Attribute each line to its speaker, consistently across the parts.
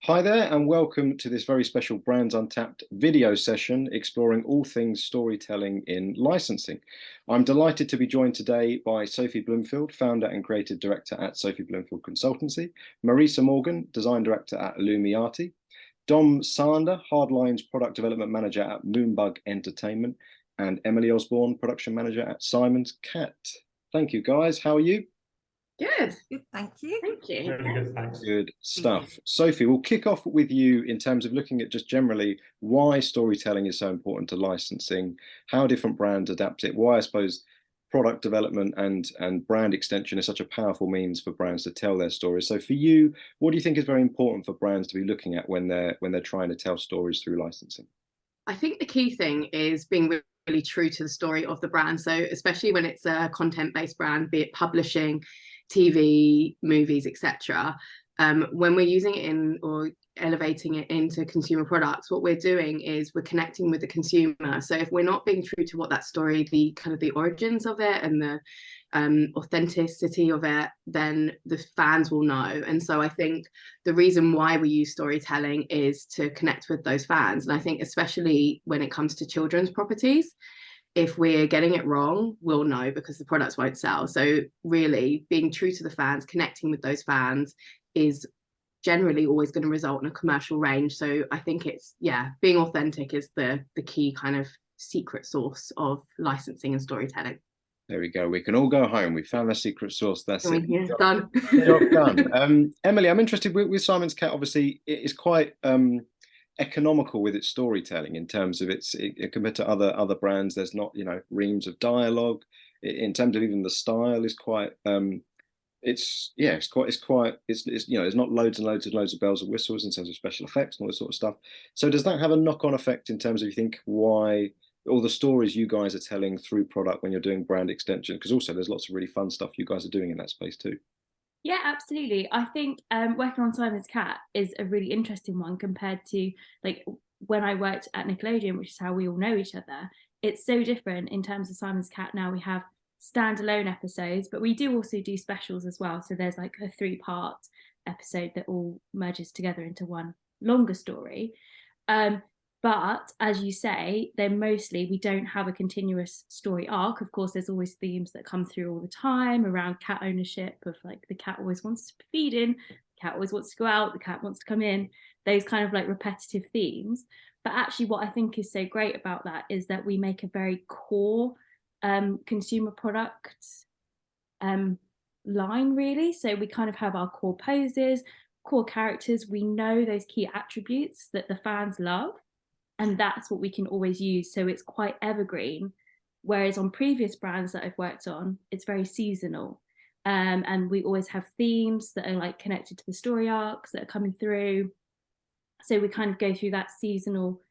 Speaker 1: Hi there, and welcome to this very special Brands Untapped video session exploring all things storytelling in licensing. I'm delighted to be joined today by Sophie Bloomfield, founder and creative director at Sophie Bloomfield Consultancy, Marisa Morgan, design director at iLLUMiARTi, Dom Sander, Hardlines Product Development Manager at Moonbug Entertainment, and Emily Osborne, production manager at Simon's Cat. Thank you, guys. How are you?
Speaker 2: Good, thank you.
Speaker 3: Thank you.
Speaker 4: Very good, thanks.
Speaker 1: Good stuff. Sophie, we'll kick off with you in terms of looking at just generally why storytelling is so important to licensing, how different brands adapt it, why I suppose product development and brand extension is such a powerful means for brands to tell their stories. So for you, what do you think is very important for brands to be looking at when they're trying to tell stories through licensing?
Speaker 2: I think the key thing is being really true to the story of the brand. So especially when it's a content-based brand, be it publishing, TV, movies, etc. When we're using it in or elevating it into consumer products, what we're doing is we're connecting with the consumer. So if we're not being true to what that story, the kind of the origins of it and the authenticity of it, then the fans will know. And so I think the reason why we use storytelling is to connect with those fans. And I think especially when it comes to children's properties, if we're getting it wrong, we'll know because the products won't sell. So really being true to the fans, connecting with those fans is generally always going to result in a commercial range. So I think it's, being authentic is the key kind of secret sauce of licensing and storytelling.
Speaker 1: There we go. We can all go home. We found the secret sauce. That's it.
Speaker 2: Yeah, done.
Speaker 1: Job done. Emily, I'm interested with Simon's Cat. Obviously, it is quite economical with its storytelling in terms of compared to other brands. There's not reams of dialogue. In terms of even the style is quite it's there's not loads and loads of bells and whistles in terms of special effects and all this sort of stuff. So does that have a knock-on effect in terms of you think why all the stories you guys are telling through product when you're doing brand extension? Because also there's lots of really fun stuff you guys are doing in that space too.
Speaker 3: Yeah, absolutely. I think working on Simon's Cat is a really interesting one compared to like when I worked at Nickelodeon, which is how we all know each other. It's so different in terms of Simon's Cat. Now we have standalone episodes, but we do also do specials as well. So there's like a 3-part episode that all merges together into one longer story. But as you say, they're mostly, we don't have a continuous story arc. Of course, there's always themes that come through all the time around cat ownership of like the cat always wants to be feeding, the cat always wants to go out, the cat wants to come in, those kind of like repetitive themes. But actually what I think is so great about that is that we make a very core consumer product line really. So we kind of have our core poses, core characters. We know those key attributes that the fans love. And that's what we can always use. So it's quite evergreen. Whereas on previous brands that I've worked on, it's very seasonal. And we always have themes that are like connected to the story arcs that are coming through. So we kind of go through that seasonal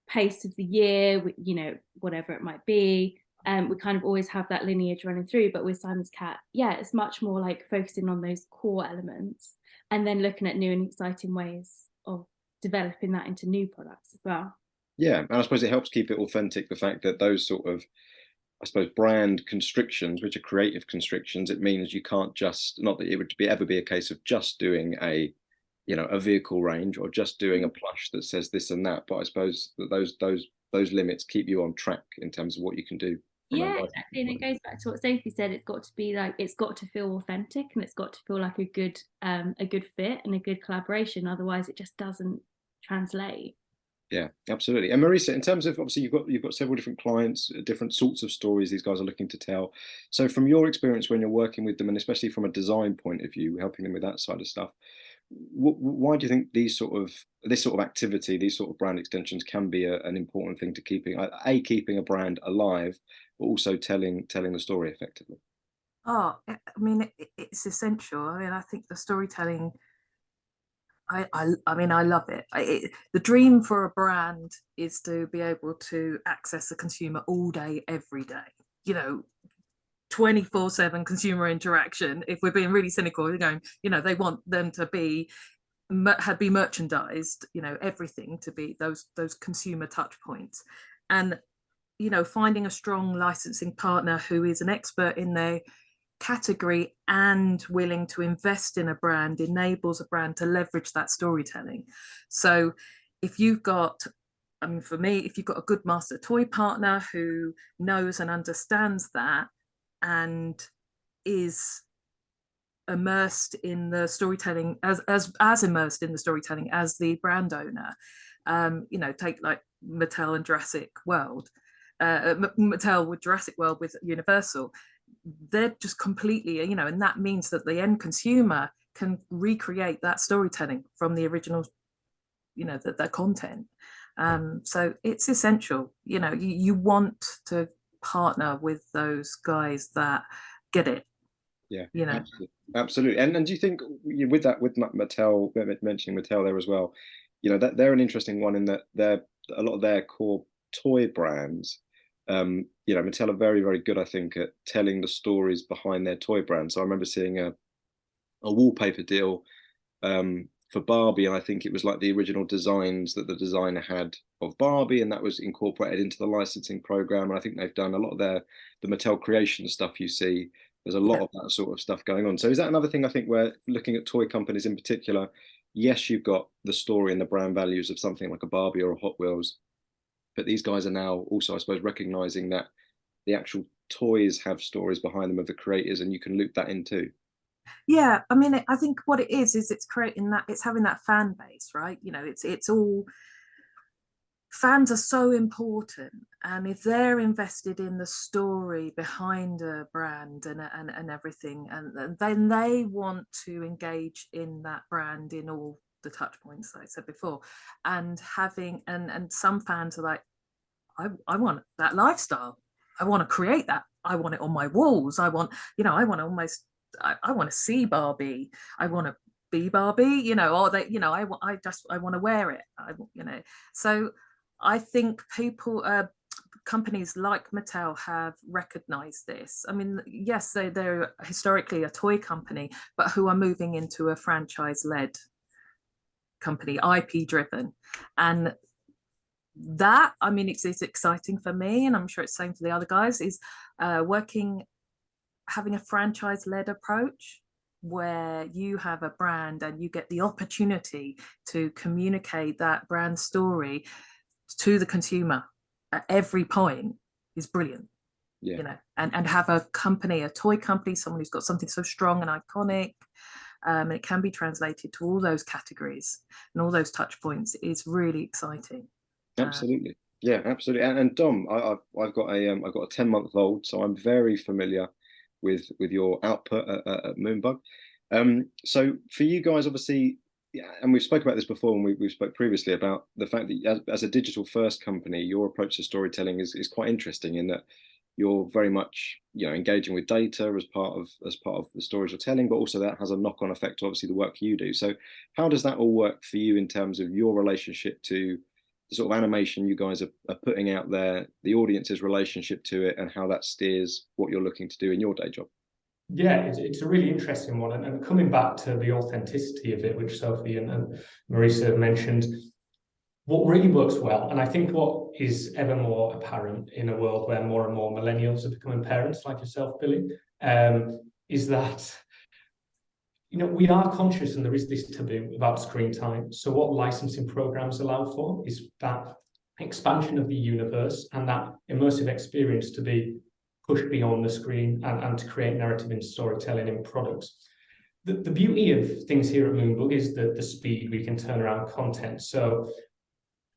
Speaker 3: pace of the year, whatever it might be. We kind of always have that lineage running through. But with Simon's Cat, it's much more like focusing on those core elements and then looking at new and exciting ways of developing that into new products as well.
Speaker 1: Yeah, and I suppose it helps keep it authentic, the fact that those sort of, I suppose, brand constrictions, which are creative constrictions, it means you can't just, not that it would ever be a case of just doing a vehicle range or just doing a plush that says this and that, but I suppose that those limits keep you on track in terms of what you can do.
Speaker 3: Yeah, exactly. And it goes back to what Sophie said, it's got to be like, it's got to feel authentic and it's got to feel like a good fit and a good collaboration. Otherwise it just doesn't translate.
Speaker 1: Yeah, absolutely. And Marisa, in terms of, obviously you've got several different clients, different sorts of stories these guys are looking to tell. So from your experience when you're working with them, and especially from a design point of view, helping them with that side of stuff, why do you think this sort of activity, these sort of brand extensions can be an important thing to keeping a brand alive, but also telling the story effectively?
Speaker 4: Oh, I mean, it's essential. I mean, I think the storytelling, I mean, I love it. The dream for a brand is to be able to access a consumer all day, every day, 24/7 consumer interaction. If we're being really cynical, we're going, they want them to be merchandised, everything to be those consumer touch points. And, finding a strong licensing partner who is an expert in their category and willing to invest in a brand enables a brand to leverage that storytelling. So if you've got, I mean, for me, if you've got a good master toy partner who knows and understands that and is immersed in the storytelling, as immersed in the storytelling as the brand owner, you know, take like Mattel and Jurassic World, Mattel with Jurassic World with Universal, they're just completely, you know, and that means that the end consumer can recreate that storytelling from the original, you know, the content. So it's essential, you know, you want to partner with those guys that get it.
Speaker 1: Yeah,
Speaker 4: you know,
Speaker 1: absolutely. And do you think with that, with Mattel, mentioning Mattel there as well, you know, that they're an interesting one in that they're a lot of their core toy brands, you know, Mattel are very, very good, I think, at telling the stories behind their toy brands. So I remember seeing a wallpaper deal for Barbie, and I think it was like the original designs that the designer had of Barbie, and that was incorporated into the licensing program. And I think they've done a lot of the Mattel creation stuff you see. There's a lot of that sort of stuff going on. So is that another thing, I think, where looking at toy companies in particular, yes, you've got the story and the brand values of something like a Barbie or a Hot Wheels, but these guys are now also, I suppose, recognizing that the actual toys have stories behind them of the creators, and you can loop that in too.
Speaker 4: Yeah, I mean, I think what it is it's creating that, it's having that fan base, right? You know, it's all, fans are so important, and if they're invested in the story behind a brand and everything, and then they want to engage in that brand in all the touch points that I said before, and having, and some fans are like, I want that lifestyle, I want to create that, I want it on my walls, I want, you know, I want to almost, I want to see Barbie, I want to be Barbie, you know, or they, you know, I want to wear it, you know. So I think people, companies like Mattel have recognized this. I mean, yes, they're historically a toy company, but who are moving into a franchise-led company, IP driven. And that, I mean, it's exciting for me, and I'm sure it's the same for the other guys, is having a franchise-led approach where you have a brand and you get the opportunity to communicate that brand story to the consumer at every point is brilliant. You know, and have a company, a toy company, someone who's got something so strong and iconic, and it can be translated to all those categories and all those touch points, is really exciting.
Speaker 1: Absolutely. Yeah, absolutely. And Dom, I've got a 10-month-old, so I'm very familiar with your output at Moonbug. So for you guys, obviously, yeah, and we've spoke about this before, and we've spoke previously about the fact that as a digital first company, your approach to storytelling is quite interesting in that you're very much, you know, engaging with data as part of the stories you're telling, but also that has a knock-on effect to obviously the work you do. So how does that all work for you in terms of your relationship to the sort of animation you guys are putting out there, the audience's relationship to it, and how that steers what you're looking to do in your day job?
Speaker 5: Yeah, it's a really interesting one. And coming back to the authenticity of it, which Sophie and Marisa have mentioned, what really works well, and I think what is ever more apparent in a world where more and more millennials are becoming parents, like yourself, Billy, is that, you know, we are conscious, and there is this taboo about screen time. So what licensing programs allow for is that expansion of the universe and that immersive experience to be pushed beyond the screen and to create narrative and storytelling in products. The beauty of things here at Moonbug is the speed we can turn around content. So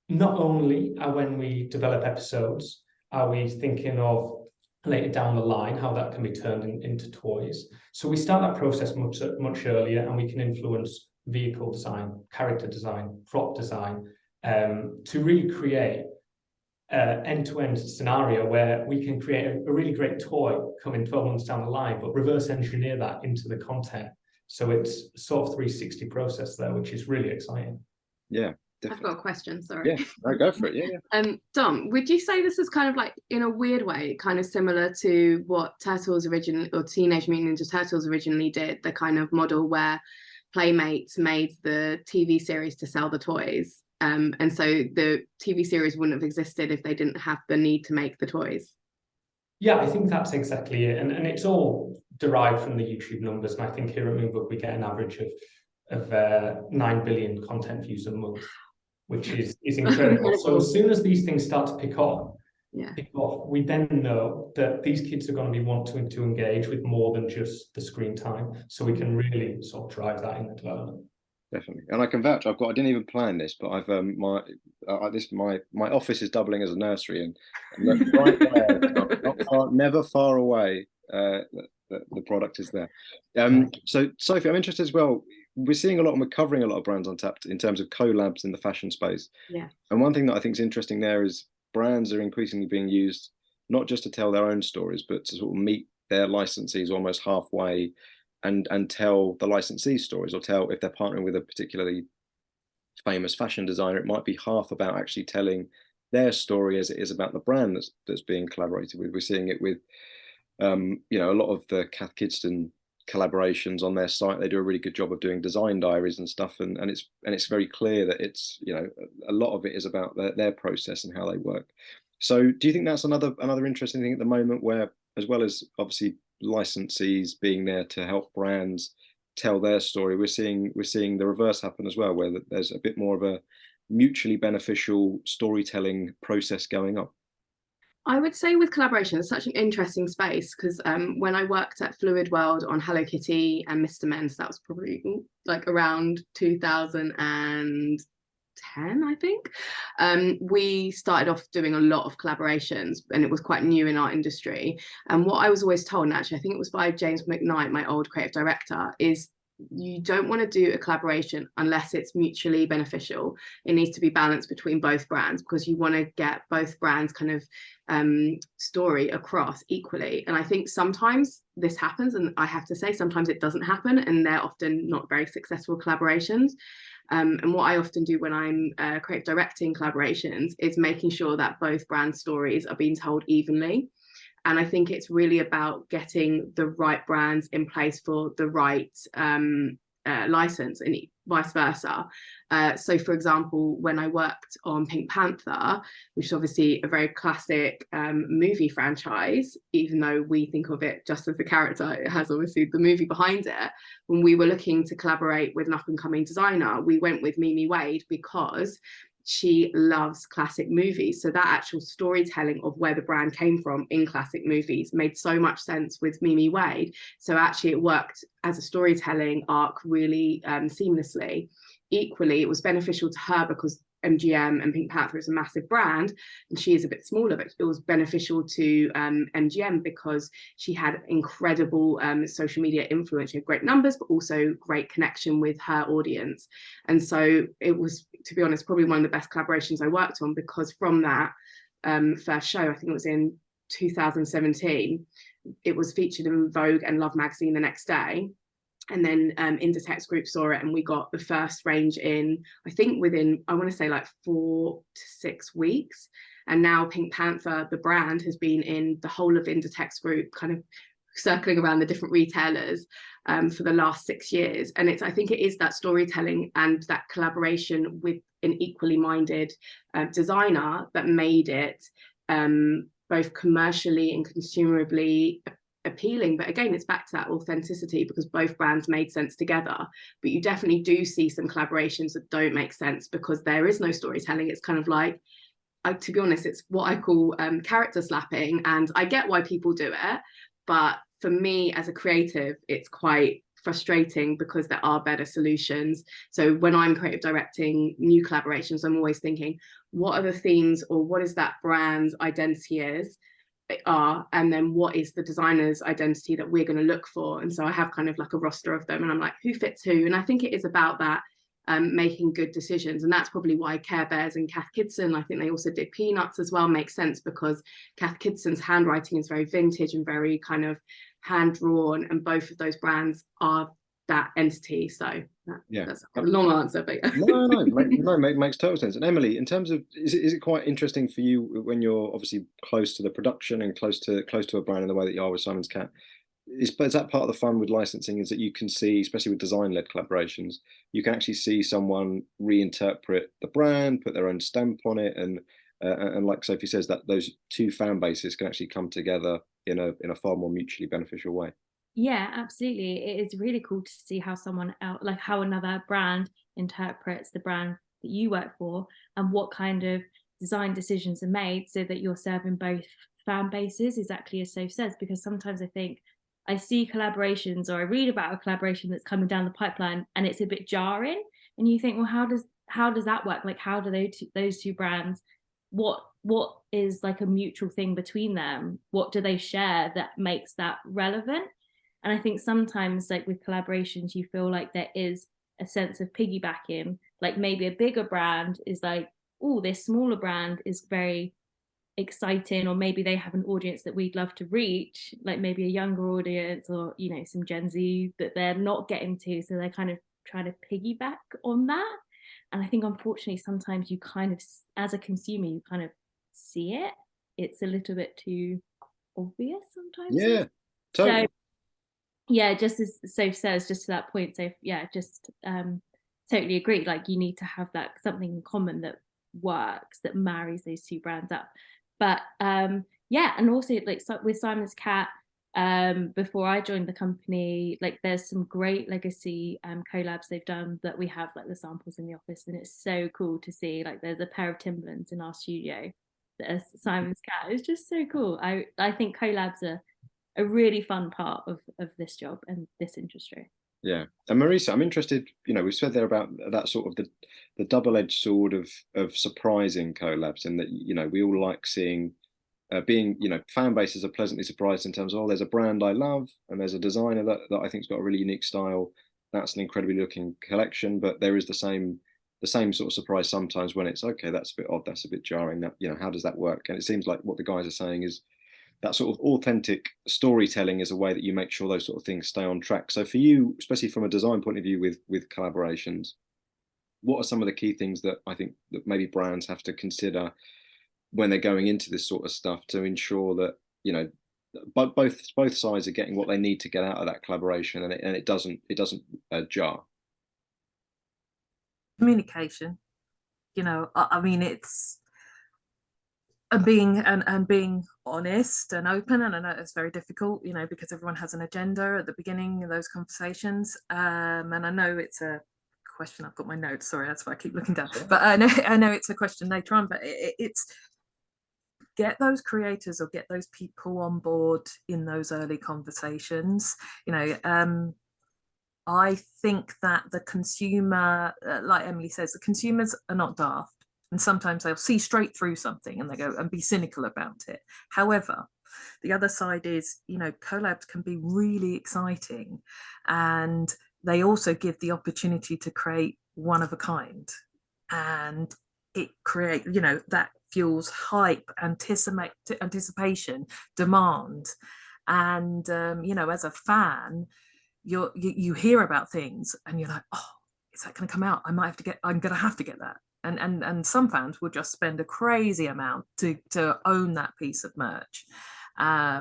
Speaker 5: not only when we develop episodes, are we thinking of later down the line how that can be turned into toys. So we start that process much earlier, and we can influence vehicle design, character design, prop design, to really create end-to-end scenario where we can create a really great toy coming 12 months down the line, but reverse engineer that into the content. So it's sort of 360 process there, which is really exciting.
Speaker 1: Yeah, definitely.
Speaker 2: I've got a question, sorry.
Speaker 1: Yeah, no, go for it. Yeah.
Speaker 2: Dom, would you say this is kind of like, in a weird way, kind of similar to what Turtles originally, or Teenage Mutant Ninja Turtles originally did, the kind of model where Playmates made the TV series to sell the toys? And so the TV series wouldn't have existed if they didn't have the need to make the toys.
Speaker 5: Yeah, I think that's exactly it. And it's all derived from the YouTube numbers. And I think here at Moonbug, we get an average of 9 billion content views a month, which is incredible. So as soon as these things start to pick off, we then know that these kids are going to be wanting to engage with more than just the screen time. So we can really sort of drive that in the development.
Speaker 1: Definitely, and I can vouch. I didn't even plan this, but I've my office is doubling as a nursery, and right there, never far away. The product is there. So Sophie, I'm interested as well. We're seeing a lot, and we're covering a lot of brands on Untapped in terms of collabs in the fashion space.
Speaker 2: Yeah.
Speaker 1: And one thing that I think is interesting there is brands are increasingly being used not just to tell their own stories, but to sort of meet their licensees almost halfway and tell the licensee stories, or tell, if they're partnering with a particularly famous fashion designer, it might be half about actually telling their story as it is about the brand that's being collaborated with. We're seeing it with you know, a lot of the Cath Kidston collaborations on their site. They do a really good job of doing design diaries and stuff, and it's very clear that it's, you know, a lot of it is about their process and how they work. So do you think that's another interesting thing at the moment, where, as well as obviously licensees being there to help brands tell their story, we're seeing the reverse happen as well, where there's a bit more of a mutually beneficial storytelling process going on?
Speaker 2: I would say with collaboration, it's such an interesting space, because when I worked at Fluid World on Hello Kitty and Mr. Men's, that was probably like around 2010, I think. We started off doing a lot of collaborations, and it was quite new in our industry. And what I was always told, and actually I think it was by James McKnight, my old creative director, is you don't want to do a collaboration unless it's mutually beneficial. It needs to be balanced between both brands, because you want to get both brands kind of story across equally. And I think sometimes this happens, and I have to say sometimes it doesn't happen, and they're often not very successful collaborations. And what I often do when I'm creative directing collaborations is making sure that both brand stories are being told evenly. And I think it's really about getting the right brands in place for the right license, and vice versa. So for example, when I worked on Pink Panther, which is obviously a very classic movie franchise, even though we think of it just as the character, it has obviously the movie behind it. When we were looking to collaborate with an up-and-coming designer, we went with Mimi Wade because she loves classic movies. So that actual storytelling of where the brand came from in classic movies made so much sense with Mimi Wade. So actually it worked as a storytelling arc really seamlessly. Equally, it was beneficial to her because MGM and Pink Panther is a massive brand, and she is a bit smaller, but it was beneficial to MGM because she had incredible social media influence. She had great numbers, but also great connection with her audience. And so it was, to be honest, probably one of the best collaborations I worked on, because from that first show, I think it was in 2017, it was featured in Vogue and Love magazine the next day. And then Inditex Group saw it, and we got the first range in, I think within, I want to say like 4 to 6 weeks. And now Pink Panther, the brand, has been in the whole of Inditex Group, kind of circling around the different retailers for the last 6 years. And I think it is that storytelling and that collaboration with an equally minded designer that made it both commercially and consumerably appealing. But again, it's back to that authenticity, because both brands made sense together. But you definitely do see some collaborations that don't make sense because there is no storytelling. It's kind of like, to be honest, it's what I call character slapping, and I get why people do it, but for me as a creative, it's quite frustrating because there are better solutions. So when I'm creative directing new collaborations, I'm always thinking, what are the themes, or what is that brand's identity and then what is the designer's identity that we're going to look for? And so I have kind of like a roster of them, and I'm like, who fits who? And I think it is about that, making good decisions. And that's probably why Care Bears and Cath Kidston, I think they also did Peanuts as well, makes sense, because Cath Kidston's handwriting is very vintage and very kind of hand drawn, and both of those brands are that entity. So that's a long answer, but
Speaker 1: no, makes total sense. And Emily, in terms of, is it quite interesting for you when you're obviously close to the production and close to a brand in the way that you are with Simon's Cat? Is that part of the fun with licensing, is that you can see, especially with design-led collaborations, you can actually see someone reinterpret the brand, put their own stamp on it, and like Sophie says, that those two fan bases can actually come together in a far more mutually beneficial way.
Speaker 3: Yeah, absolutely. It is really cool to see how someone else, like how another brand interprets the brand that you work for, and what kind of design decisions are made so that you're serving both fan bases, exactly as Soph says. Because sometimes I think I see collaborations, or I read about a collaboration that's coming down the pipeline and it's a bit jarring, and you think, well, how does that work? Like, how do those two brands, what is like a mutual thing between them? What do they share that makes that relevant? And I think sometimes, like with collaborations, you feel like there is a sense of piggybacking. Like maybe a bigger brand is like, oh, this smaller brand is very exciting, or maybe they have an audience that we'd love to reach, like maybe a younger audience, or some Gen Z that they're not getting to. So they're kind of trying to piggyback on that. And I think unfortunately, sometimes you kind of, as a consumer, you kind of see it. It's a little bit too obvious sometimes.
Speaker 1: Yeah,
Speaker 3: So
Speaker 1: totally.
Speaker 3: yeah, just as Soph says, just to that point, so yeah, just totally agree. Like you need to have that something in common that works, that marries those two brands up. But yeah, and also like with Simon's Cat, before I joined the company, like there's some great legacy collabs they've done that we have like the samples in the office, and it's so cool to see. Like there's a pair of Timberlands in our studio that are Simon's Cat. It's just so cool. I think collabs are a really fun part of this job and this industry.
Speaker 1: Yeah, and Marisa, I'm interested. We've said there about that sort of the double-edged sword of surprising collabs, and that we all like seeing being fan bases are pleasantly surprised in terms of, oh, there's a brand I love and there's a designer that I think's got a really unique style. That's an incredibly looking collection, but there is the same sort of surprise sometimes when it's, okay, that's a bit odd, that's a bit jarring. That how does that work? And it seems like what the guys are saying is that sort of authentic storytelling is a way that you make sure those sort of things stay on track. So for you, especially from a design point of view with collaborations, what are some of the key things that I think that maybe brands have to consider when they're going into this sort of stuff to ensure that both sides are getting what they need to get out of that collaboration, and it doesn't jar?
Speaker 4: Communication. I mean, it's being honest and open, and I know it's very difficult, because everyone has an agenda at the beginning of those conversations. And I know it's a question. I've got my notes. Sorry, that's why I keep looking down. But I know it's a question later on. But it's get those creators or get those people on board in those early conversations. I think that the consumer, like Emily says, the consumers are not daft. And sometimes they'll see straight through something and they go and be cynical about it. However, the other side is, collabs can be really exciting, and they also give the opportunity to create one of a kind. And it creates, that fuels hype, anticipation, demand. And, as a fan, you hear about things and you're like, oh, is that going to come out? I'm going to have to get that. And some fans will just spend a crazy amount to own that piece of merch. I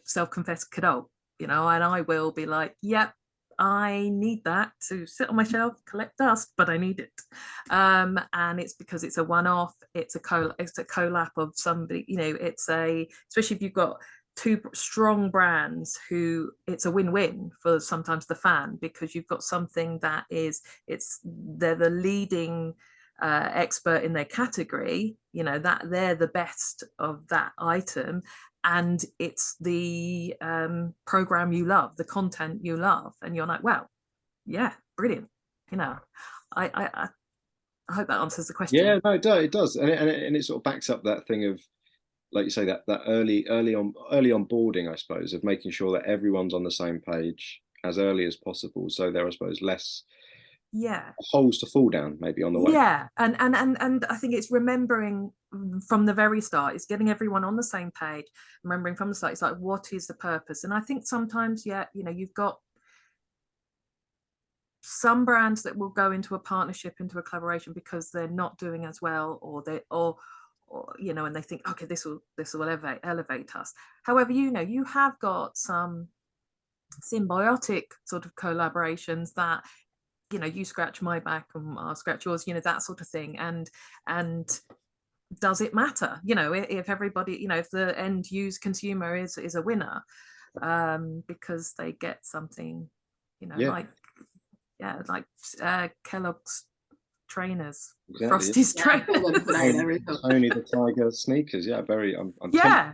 Speaker 4: self-confessed cadeau, and I will be like, yep, I need that to sit on my shelf, collect dust, but I need it. And it's because it's a one-off, it's a collab of somebody, especially if you've got two strong brands who it's a win-win for sometimes the fan, because you've got something that they're the leading expert in their category, that they're the best of that item, and it's the program you love, the content you love, and you're like, wow, yeah, brilliant. I hope that answers the question.
Speaker 1: Yeah, no, it does, and it sort of backs up that thing of, like you say, that early onboarding, I suppose, of making sure that everyone's on the same page as early as possible, so there are, I suppose, less holes to fall down maybe on the way.
Speaker 4: Yeah, and I think it's remembering from the very start, it's getting everyone on the same page, remembering from the start, it's like, what is the purpose? And I think sometimes, you've got some brands that will go into a partnership, into a collaboration, because they're not doing as well, or and they think, okay, this will elevate us. However, you have got some symbiotic sort of collaborations that, you scratch my back and I'll scratch yours, that sort of thing. And does it matter, if everybody, if the end use consumer is a winner? because they get something, you know,
Speaker 1: Yeah.
Speaker 4: like Kellogg's trainers,
Speaker 1: Exactly.
Speaker 4: Frosty's trainers.
Speaker 1: Tony the Tiger sneakers. Yeah, very. I'm
Speaker 4: Yeah.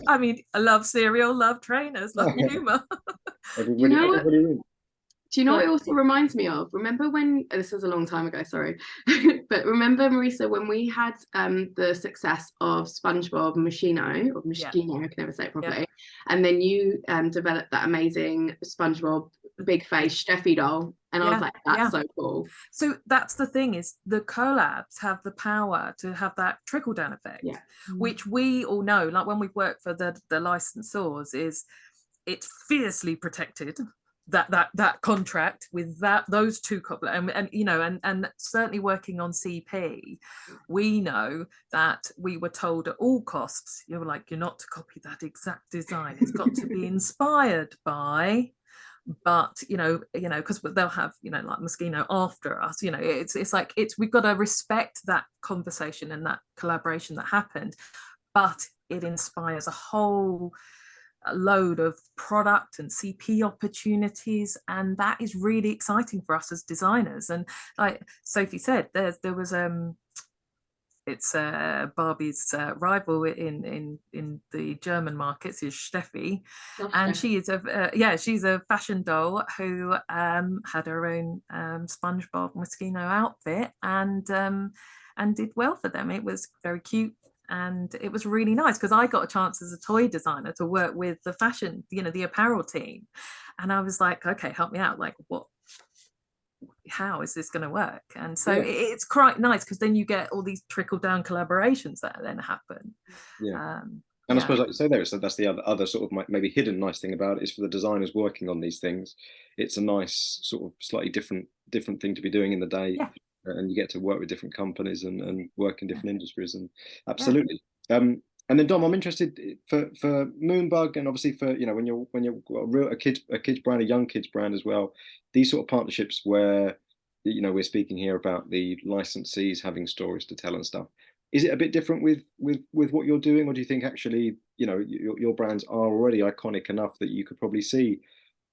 Speaker 4: I mean, I love cereal, love trainers, love humour.
Speaker 1: Everybody,
Speaker 2: You know what?
Speaker 1: everybody wins.
Speaker 2: Do you know what it also reminds me of? Remember when, this was a long time ago, sorry, but remember, Marisa, when we had the success of SpongeBob Moschino, or Moschino, I can never say it properly, and then you developed that amazing SpongeBob big face Steffi doll, and I was like, that's so cool.
Speaker 4: So that's the thing, is the collabs have the power to have that trickle down effect, which we all know, like when we've worked for the licensors, is it's fiercely protected, that contract with those two couple, and you know, and certainly working on CP, we know that we were told at all costs, you're like, you're not to copy that exact design, it's got to be inspired by, but you know, because they'll have, you know, like Moschino after us, you know, it's like, we've got to respect that conversation and that collaboration that happened, but it inspires a whole load of product and CP opportunities, and that is really exciting for us as designers. And like Sophie said, there was it's Barbie's rival in the German markets is Steffi, and she is she's a fashion doll who had her own SpongeBob Moschino outfit, and did well for them. It was very cute. And it was really nice because I got a chance as a toy designer to work with the fashion, you know, the apparel team. And I was like, okay, help me out. Like, how is this going to work? And so it's quite nice because then you get all these trickle down collaborations that then happen.
Speaker 1: And I suppose, like you say there, so that's the other sort of maybe hidden nice thing about it, is for the designers working on these things. It's a nice sort of slightly different thing to be doing in the day. And you get to work with different companies and work in different industries, and absolutely. And then Dom, I'm interested for Moonbug, and obviously for, you know, when you're a kids brand, a young kids brand as well, these sort of partnerships where, you know, we're speaking here about the licensees having stories to tell and stuff. Is it a bit different with what you're doing, or do you think actually, you know, your brands are already iconic enough that you could probably see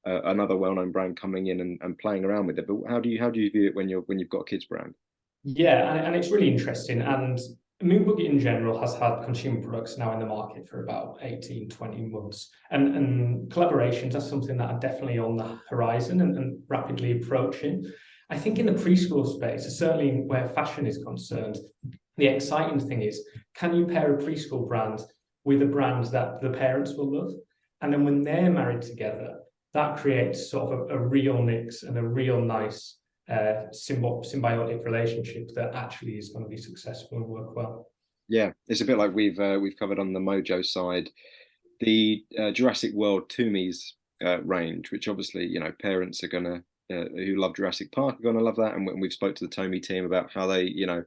Speaker 1: another well-known brand coming in and playing around with it? But how do you view it when you've got a kids brand?
Speaker 5: Yeah, and it's really interesting. And Moonbug in general has had consumer products now in the market for about 18-20 months, and collaborations are something that are definitely on the horizon and rapidly approaching. I think in the preschool space, certainly where fashion is concerned, the exciting thing is, can you pair a preschool brand with a brand that the parents will love? And then when they're married together, that creates sort of a real mix and a real nice symbiotic relationship that actually is going to be successful and work well.
Speaker 1: Yeah, it's a bit like we've covered on the Mojo side, the Jurassic World Toomies range, which obviously, you know, parents are gonna who love Jurassic Park are gonna love that, and we've spoke to the Tomy team about how they, you know,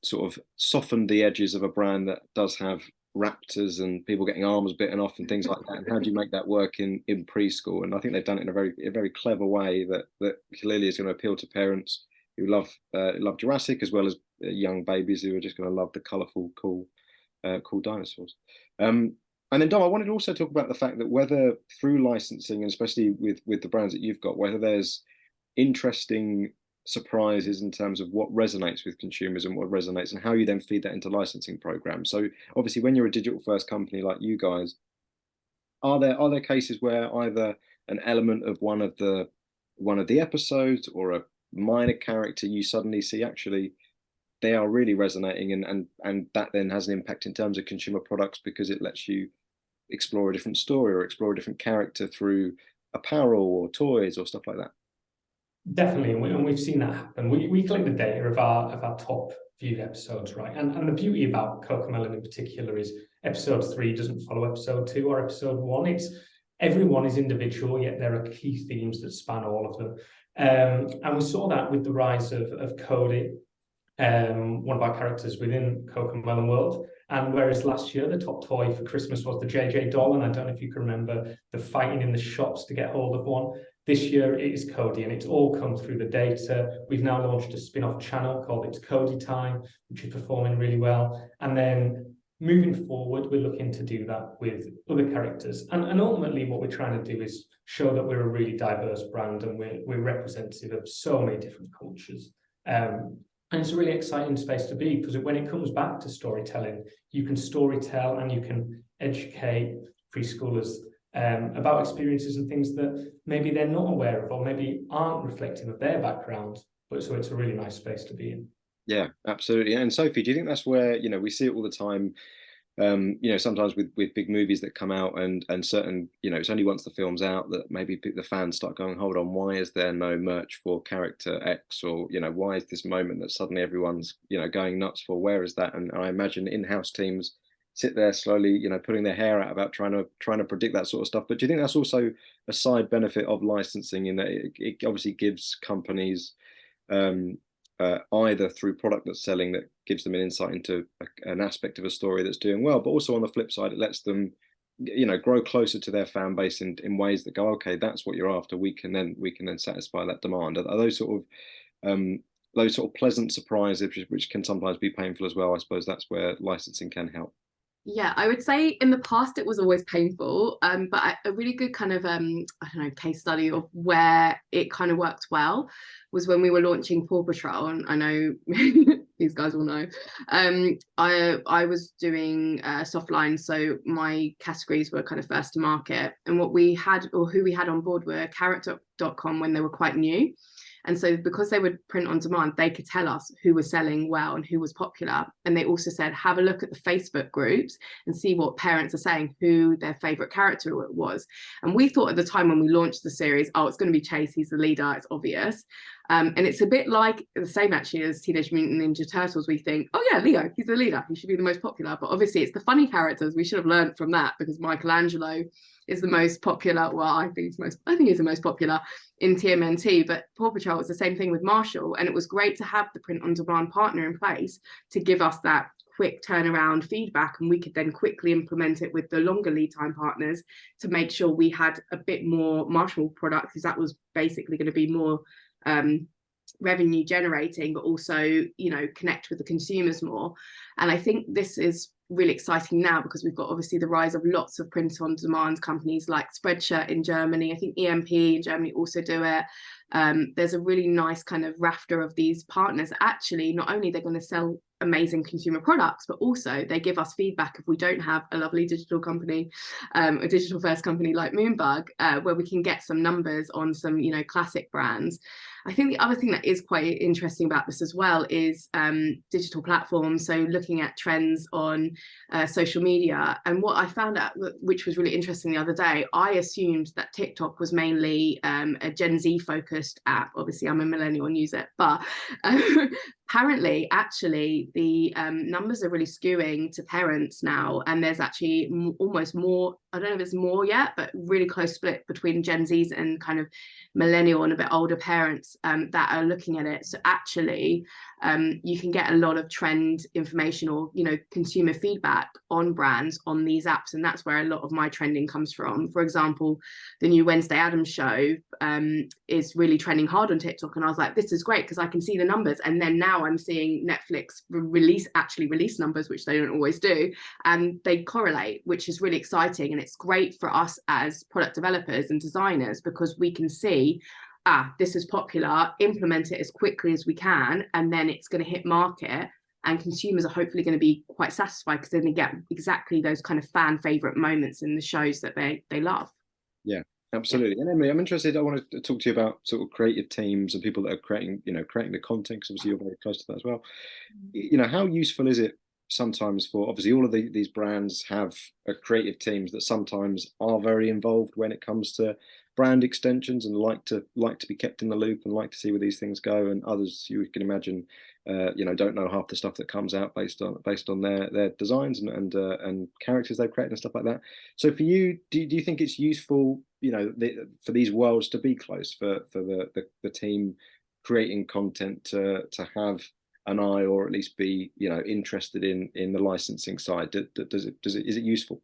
Speaker 1: sort of softened the edges of a brand that does have raptors and people getting arms bitten off and things like that, and how do you make that work in preschool? And I think they've done it in a very clever way that clearly is going to appeal to parents who love Jurassic, as well as young babies who are just going to love the colorful, cool dinosaurs. And then Dom, I wanted to also talk about the fact that whether through licensing, and especially with the brands that you've got, whether there's interesting surprises in terms of what resonates with consumers and what resonates, and how you then feed that into licensing programs. So obviously, when you're a digital first company like you guys, are there cases where either an element of one of the episodes or a minor character you suddenly see actually they are really resonating, and that then has an impact in terms of consumer products because it lets you explore a different story or explore a different character through apparel or toys or stuff like that?
Speaker 5: Definitely, and we've seen that happen. We collect the data of our top viewed episodes, right? And the beauty about Cocomelon in particular is episode 3 doesn't follow episode 2 or episode 1. It's everyone is individual, yet there are key themes that span all of them. And we saw that with the rise of Cody, one of our characters within Cocomelon world. And whereas last year the top toy for Christmas was the JJ doll, and I don't know if you can remember the fighting in the shops to get hold of one. This year it is Cody, and it's all come through the data. We've now launched a spin-off channel called It's Cody Time, which is performing really well. And then moving forward, we're looking to do that with other characters. And ultimately what we're trying to do is show that we're a really diverse brand and we're representative of so many different cultures. And it's a really exciting space to be, because when it comes back to storytelling, you can storytell and you can educate preschoolers about experiences and things that maybe they're not aware of or maybe aren't reflective of their background. But so it's a really nice space to be in.
Speaker 1: Yeah, absolutely. And Sophie, do you think that's where, we see it all the time, sometimes with big movies that come out and certain, it's only once the film's out that maybe the fans start going, hold on, why is there no merch for character X? Or, why is this moment that suddenly everyone's, going nuts for? Where is that? And I imagine in-house teams sit there slowly, putting their hair out about trying to predict that sort of stuff. But do you think that's also a side benefit of licensing, in that it obviously gives companies either through product that's selling that gives them an insight into an aspect of a story that's doing well, but also on the flip side, it lets them, grow closer to their fan base in ways that go, okay, that's what you're after. We can then satisfy that demand. Are those sort of pleasant surprises, which can sometimes be painful as well? I suppose that's where licensing can help.
Speaker 2: Yeah, I would say in the past it was always painful, but a really good kind of case study of where it kind of worked well was when we were launching Paw Patrol, and I know these guys will know. I was doing soft lines, so my categories were kind of first to market, and what we had, or who we had on board, were Carrot.com when they were quite new. And so because they would print on demand, they could tell us who was selling well and who was popular. And they also said, have a look at the Facebook groups and see what parents are saying, who their favorite character was. And we thought at the time when we launched the series, oh, it's going to be Chase, he's the leader, it's obvious. And it's a bit like the same actually as Teenage Mutant Ninja Turtles. We think, oh yeah, Leo, he's the leader, he should be the most popular. But obviously it's the funny characters. We should have learned from that, because Michelangelo is the most popular. Well, I think he's the most popular in TMNT. But Paw Patrol was the same thing with Marshall, and it was great to have the print on demand partner in place to give us that quick turnaround feedback, and we could then quickly implement it with the longer lead time partners to make sure we had a bit more Marshall product, because that was basically going to be more revenue generating, but also connect with the consumers more. And I think this is really exciting now, because we've got obviously the rise of lots of print on demand companies like Spreadshirt in Germany. I think EMP in Germany also do it. There's a really nice kind of rafter of these partners. Actually, not only they're going to sell amazing consumer products, but also they give us feedback if we don't have a lovely digital company, a digital first company like Moonbug, where we can get some numbers on some classic brands. I think the other thing that is quite interesting about this as well is digital platforms. So looking at trends on social media. And what I found out, which was really interesting the other day, I assumed that TikTok was mainly a Gen Z focused app. Obviously, I'm a millennial and use it, but apparently, actually, the numbers are really skewing to parents now. And there's actually almost more, I don't know if it's more yet, but really close split between Gen Zs and kind of millennial and a bit older parents that are looking at it. So actually, you can get a lot of trend information or consumer feedback on brands on these apps, and that's where a lot of my trending comes from. For example, the new Wednesday Addams show is really trending hard on TikTok, and I was like, this is great because I can see the numbers. And then now I'm seeing Netflix release numbers, which they don't always do, and they correlate, which is really exciting. And it's great for us as product developers and designers, because we can see, this is popular, implement it as quickly as we can, and then it's going to hit market, and consumers are hopefully going to be quite satisfied because then they get exactly those kind of fan favorite moments in the shows that they love.
Speaker 1: Yeah, absolutely. And Emily, I'm interested, I want to talk to you about sort of creative teams and people that are creating the content, because obviously you're very close to that as well. How useful is it sometimes for, obviously all of these brands have creative teams that sometimes are very involved when it comes to brand extensions and like to be kept in the loop and like to see where these things go, and others you can imagine don't know half the stuff that comes out based on their designs and characters they've created and stuff like that. So for you, do you think it's useful for these worlds to be close, for the team creating content to have an eye, or at least be interested in the licensing side? Is it useful?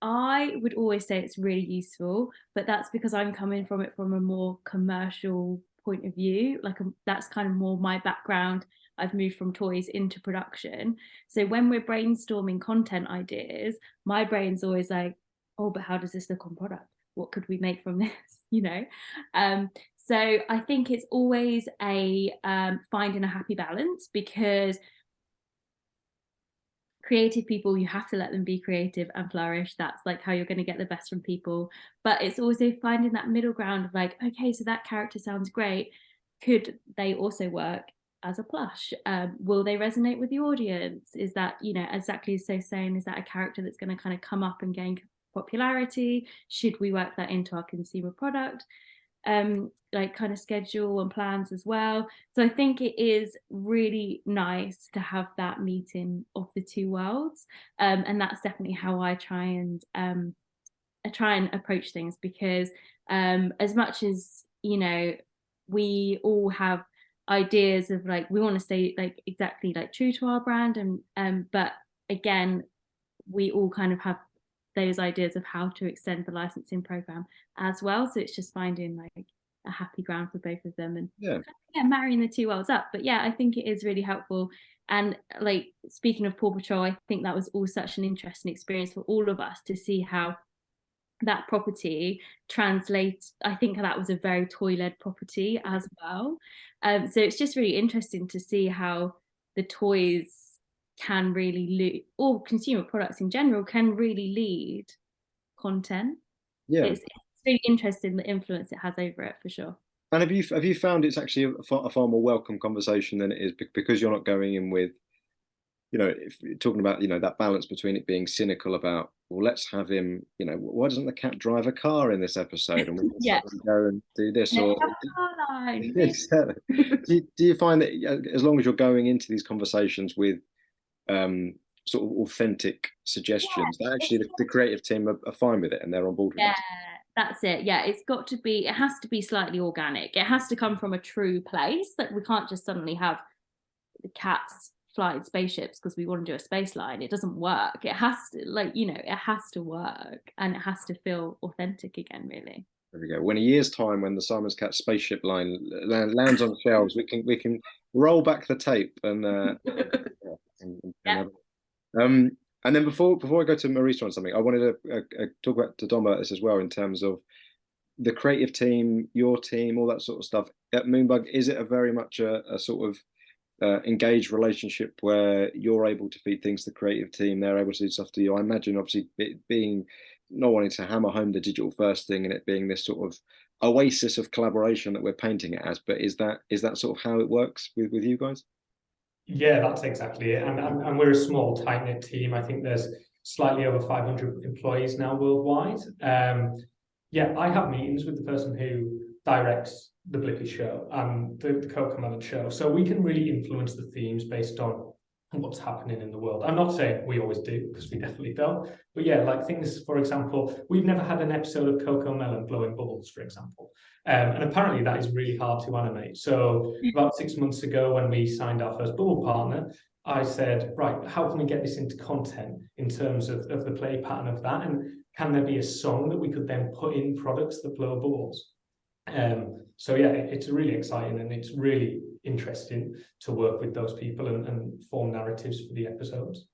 Speaker 3: I would always say it's really useful, but that's because I'm coming from it from a more commercial point of view. Like that's kind of more my background. I've moved from toys into production. So when we're brainstorming content ideas, my brain's always like, oh, but how does this look on product? What could we make from this? So I think it's always a finding a happy balance, because creative people, you have to let them be creative and flourish. That's like how you're going to get the best from people. But it's also finding that middle ground of like, okay, so that character sounds great. Could they also work as a plush? Will they resonate with the audience? Is that, exactly as so saying, is that a character that's going to kind of come up and gain popularity? Should we work that into our consumer product? Like kind of schedule and plans as well. So I think it is really nice to have that meeting of the two worlds, and that's definitely how I try and approach things, because as much as we all have ideas of like we want to stay like exactly like true to our brand, and but again we all kind of have those ideas of how to extend the licensing program as well. So it's just finding like a happy ground for both of them, and marrying the two worlds up. But I think it is really helpful. And like speaking of Paw Patrol, I think that was all such an interesting experience for all of us to see how that property translates. I think that was a very toy-led property as well. So it's just really interesting to see how the toys can really lead, or consumer products in general can really lead content. It's really interesting the influence it has over it, for sure.
Speaker 1: And have you found it's actually a far more welcome conversation than it is, because you're not going in with, if you're talking about, that balance between it being cynical about, well, let's have him, why doesn't the cat drive a car in this episode, and we can go and do this, or do you find that as long as you're going into these conversations with sort of authentic suggestions, that actually the creative team are fine with it and they're on board with it?
Speaker 3: That's it. It has to be slightly organic. It has to come from a true place. Like we can't just suddenly have the cats flying spaceships because we want to do a space line. It doesn't work. It has to it has to work, and it has to feel authentic again, really.
Speaker 1: There we go. When a year's time, when the Simon's Cat spaceship line lands on shelves, we can roll back the tape and and then before I go to Marisa on something, I wanted to talk about to Dom about this as well, in terms of the creative team, your team, all that sort of stuff at Moonbug. Is it a very much a sort of engaged relationship where you're able to feed things to the creative team, they're able to do stuff to you? I imagine, obviously, it being not wanting to hammer home the digital first thing and it being this sort of oasis of collaboration that we're painting it as, but is that sort of how it works with you guys?
Speaker 5: Yeah, that's exactly it. And we're a small, tight-knit team. I think there's slightly over 500 employees now worldwide. I have meetings with the person who directs the Blippi show and the Cocomelon show, so we can really influence the themes based on what's happening in the world. I'm not saying we always do, because we definitely don't, but like things, for example, we've never had an episode of Cocomelon blowing bubbles, for example, and apparently that is really hard to animate. So about 6 months ago, when we signed our first bubble partner, I said, right, how can we get this into content in terms of the play pattern of that, and can there be a song that we could then put in products that blow bubbles? It's really exciting, and it's really interesting to work with those people and form narratives for the episodes.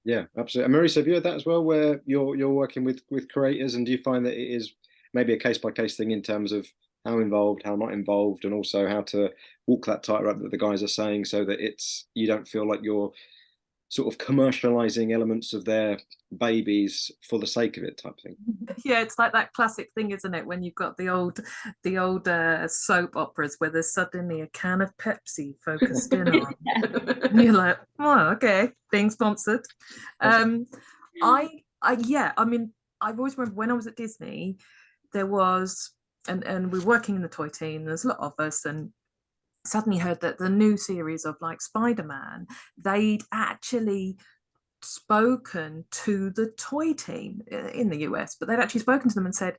Speaker 1: Yeah, absolutely. And Marisa, have you had that as well, where you're working with creators, and do you find that it is maybe a case-by-case thing in terms of how involved, how not involved, and also how to walk that tightrope that the guys are saying, so that you don't feel like you're sort of commercializing elements of their babies for the sake of it, type thing?
Speaker 4: Yeah, it's like that classic thing, isn't it, when you've got the old soap operas where there's suddenly a can of Pepsi focused in on and you're like, oh, okay, being sponsored. I mean, I've always remembered when I was at Disney, there was, and we're working in the toy team, there's a lot of us, and suddenly heard that the new series of like Spider-Man, they'd actually spoken to the toy team in the US, but they'd actually spoken to them and said,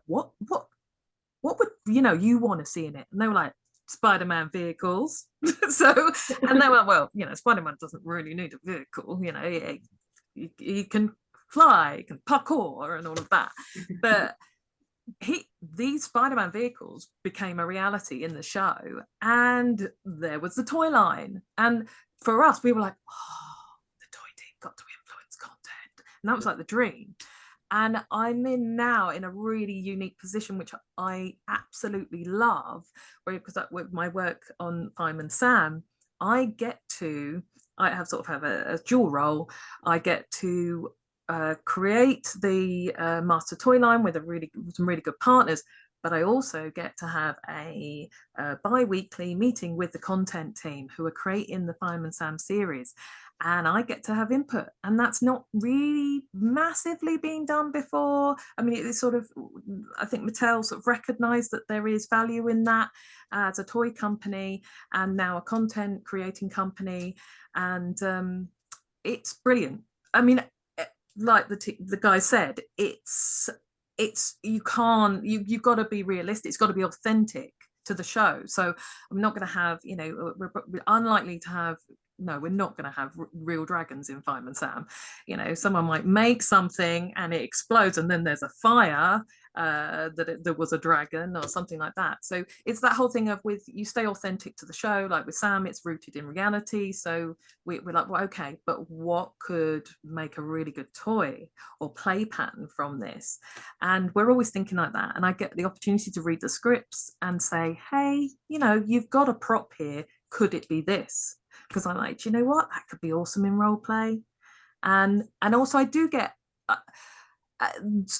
Speaker 4: what would you want to see in it? And they were like, Spider-Man vehicles. So, and they were like, well, Spider-Man doesn't really need a vehicle, he can fly, he can parkour and all of that. But these Spider-Man vehicles became a reality in the show, and there was the toy line, and for us we were like, oh, the toy team got to influence content, and that was like the dream. And I'm now in a really unique position, which I absolutely love, because with my work on Fireman Sam, I have sort of a dual role. I get to create the master toy line with some really good partners, but I also get to have a bi-weekly meeting with the content team who are creating the Fireman Sam series, and I get to have input, and that's not really massively being done before. I mean, it's sort of, I think Mattel sort of recognized that there is value in that as a toy company and now a content creating company, and it's brilliant. I mean, like the guy said, it's you've got to be realistic. It's got to be authentic to the show. So I'm not going to have, we're unlikely to have, no, we're not going to have real dragons in Fireman Sam. Someone might make something and it explodes, and then there's a fire there was a dragon or something like that. So it's that whole thing of, with you stay authentic to the show. Like with Sam, it's rooted in reality. So we're like, well, okay, but what could make a really good toy or play pattern from this? And we're always thinking like that. And I get the opportunity to read the scripts and say, hey, you've got a prop here. Could it be this? Because I'm like, do you know what? That could be awesome in role play. And also I do get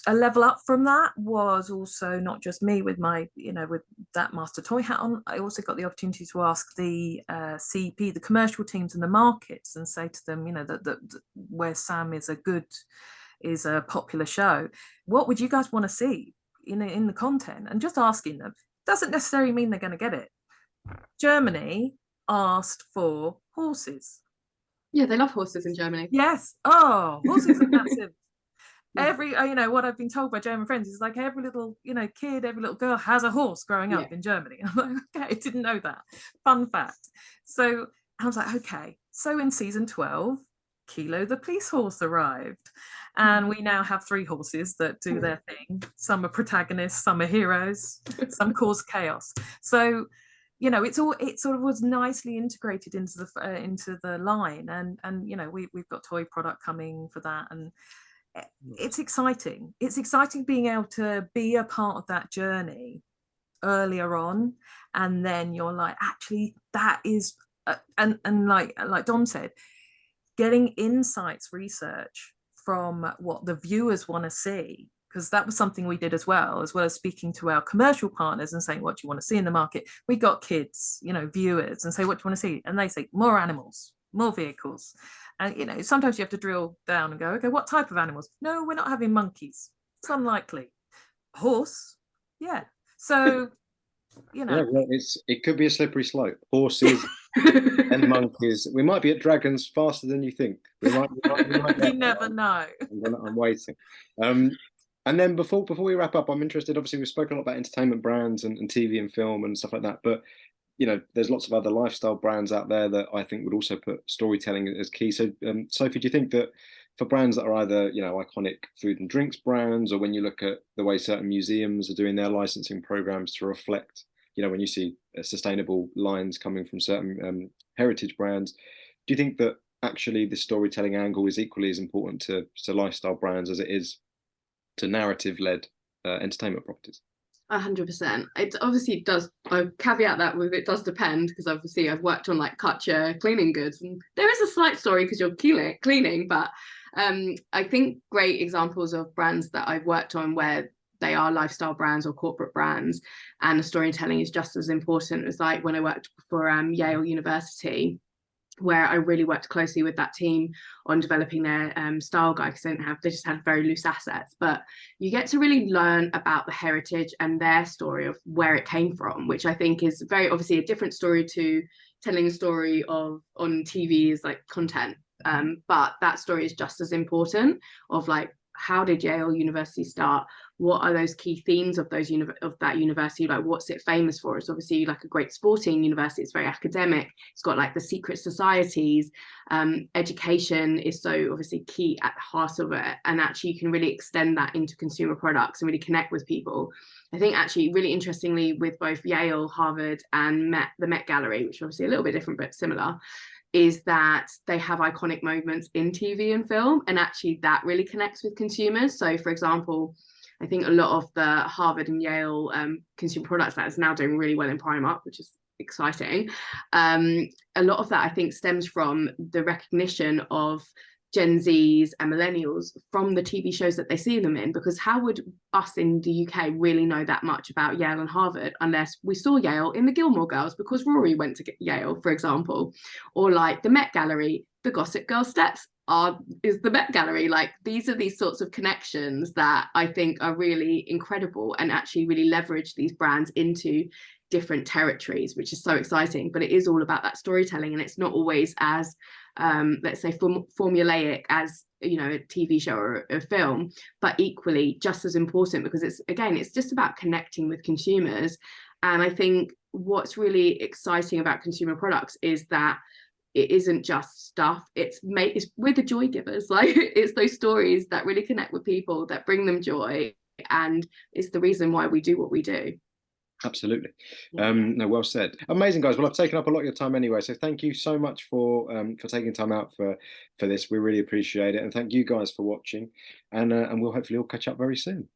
Speaker 4: a level up from that. Was also not just me with my, with that master toy hat on. I also got the opportunity to ask the CP, the commercial teams in the markets, and say to them, that where Sam is a popular show, what would you guys want to see in the content? And just asking them doesn't necessarily mean they're going to get it. Germany asked for horses.
Speaker 2: Yeah, they love horses in Germany.
Speaker 4: Yes. Oh, horses are massive. Every, what I've been told by German friends is like every little, kid, every little girl has a horse growing up in Germany. I'm like, okay, I didn't know that. Fun fact. So I was like, okay. So in season 12, Kilo the police horse arrived, and we now have 3 horses that do their thing. Some are protagonists, some are heroes, some cause chaos. So it sort of was nicely integrated into the line, and we've got toy product coming for that, and it's exciting. It's exciting being able to be a part of that journey earlier on, and then you're like, actually, that is, and like Dom said, getting insights research from what the viewers want to see. Because that was something we did as well as speaking to our commercial partners and saying, what do you want to see in the market? We got kids, viewers, and say, what do you want to see? And they say, more animals, more vehicles. And, sometimes you have to drill down and go, okay, what type of animals? No, we're not having monkeys. It's unlikely. Horse? Yeah. So,
Speaker 1: Yeah, well, it could be a slippery slope. Horses and monkeys. We might be at dragons faster than you think. We might
Speaker 4: you never know.
Speaker 1: I'm waiting. And then before we wrap up, I'm interested, obviously we've spoken a lot about entertainment brands and TV and film and stuff like that, but there's lots of other lifestyle brands out there that I think would also put storytelling as key. So Sophie, do you think that for brands that are either iconic food and drinks brands, or when you look at the way certain museums are doing their licensing programs to reflect, when you see sustainable lines coming from certain heritage brands, do you think that actually the storytelling angle is equally as important to lifestyle brands as it is to narrative-led entertainment properties?
Speaker 2: 100%. It obviously does. I caveat that with it does depend, because obviously I've worked on like Kutcher cleaning goods, and there is a slight story because you're cleaning. But I think great examples of brands that I've worked on where they are lifestyle brands or corporate brands, and the storytelling is just as important, as like when I worked for Yale University, where I really worked closely with that team on developing their style guide, because they just had very loose assets. But you get to really learn about the heritage and their story of where it came from, which I think is very obviously a different story to telling a story on TV is like content. But that story is just as important, of like, how did Yale University start? what are those key themes of those of that university, like what's it famous for? It's obviously like a great sporting university, it's very academic, it's got like the secret societies, education is so obviously key at the heart of it, and actually you can really extend that into consumer products and really connect with people. I think actually really interestingly with both Yale, Harvard and the Met Gallery, which are obviously a little bit different but similar, is that they have iconic moments in TV and film, and actually that really connects with consumers. So for example, I think a lot of the Harvard and Yale consumer products that is now doing really well in Primark, which is exciting. A lot of that I think stems from the recognition of Gen Zs and millennials from the TV shows that they see them in, because how would us in the UK really know that much about Yale and Harvard unless we saw Yale in the Gilmore Girls because Rory went to Yale, for example, or like the Met Gallery, the Gossip Girl steps is the Met Gallery. Like these are these sorts of connections that I think are really incredible and actually really leverage these brands into different territories, which is so exciting. But it is all about that storytelling, and it's not always as let's say formulaic as, you know, a TV show or a film, but equally just as important, because it's just about connecting with consumers. And I think what's really exciting about consumer products is that it isn't just stuff, it's we're the joy givers. Like it's those stories that really connect with people, that bring them joy, and it's the reason why we do what we do.
Speaker 1: Absolutely. No, well said. Amazing, guys. Well, I've taken up a lot of your time anyway, so thank you so much for taking time out for this. We really appreciate it, and thank you guys for watching, and we'll hopefully all catch up very soon.